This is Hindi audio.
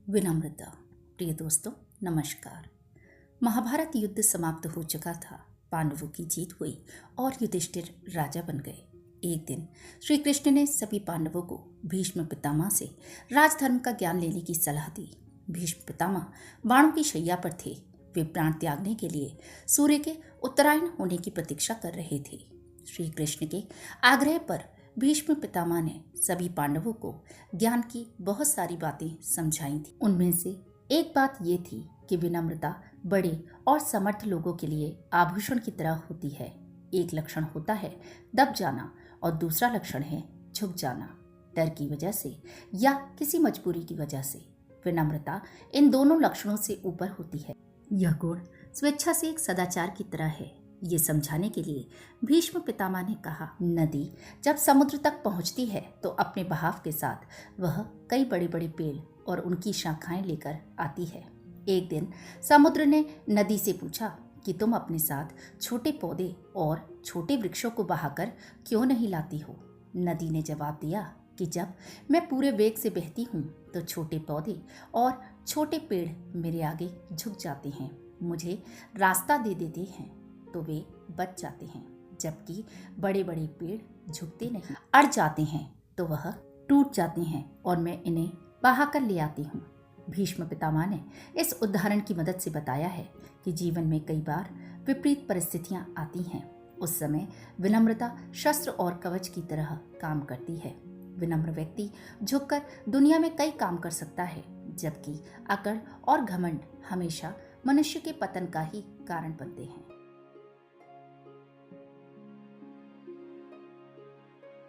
विनम्रता। प्रिय दोस्तों, नमस्कार। महाभारत युद्ध समाप्त हो चुका था। पांडवों की जीत हुई और युधिष्ठिर राजा बन गए। एक दिन श्री कृष्ण ने सभी पांडवों को भीष्म पितामह से राजधर्म का ज्ञान लेने की सलाह दी। भीष्म पितामह बाणों की शैया पर थे। वे प्राण त्यागने के लिए सूर्य के उत्तरायण होने की प्रतीक्षा कर रहे थे। श्री कृष्ण के आग्रह पर भीष्म पितामह ने सभी पांडवों को ज्ञान की बहुत सारी बातें समझाई थी। उनमें से एक बात ये थी कि विनम्रता बड़े और समर्थ लोगों के लिए आभूषण की तरह होती है। एक लक्षण होता है दब जाना और दूसरा लक्षण है झुक जाना, डर की वजह से या किसी मजबूरी की वजह से। विनम्रता इन दोनों लक्षणों से ऊपर होती है। यह गुण स्वेच्छा से एक सदाचार की तरह है। ये समझाने के लिए भीष्म पितामह ने कहा, नदी जब समुद्र तक पहुंचती है तो अपने बहाव के साथ वह कई बड़े बड़े पेड़ और उनकी शाखाएं लेकर आती है। एक दिन समुद्र ने नदी से पूछा कि तुम अपने साथ छोटे पौधे और छोटे वृक्षों को बहाकर क्यों नहीं लाती हो। नदी ने जवाब दिया कि जब मैं पूरे वेग से बहती हूँ तो छोटे पौधे और छोटे पेड़ मेरे आगे झुक जाते हैं, मुझे रास्ता दे देते हैं तो वे बच जाते हैं, जबकि बड़े बड़े पेड़ झुकते नहीं, अड़ जाते हैं तो वह टूट जाते हैं और मैं इन्हें बहा कर ले आती हूँ। भीष्म पितामह ने इस उदाहरण की मदद से बताया है कि जीवन में कई बार विपरीत परिस्थितियाँ आती हैं। उस समय विनम्रता शस्त्र और कवच की तरह काम करती है। विनम्र व्यक्ति झुककर दुनिया में कई काम कर सकता है, जबकि अकड़ और घमंड हमेशा मनुष्य के पतन का ही कारण बनते हैं।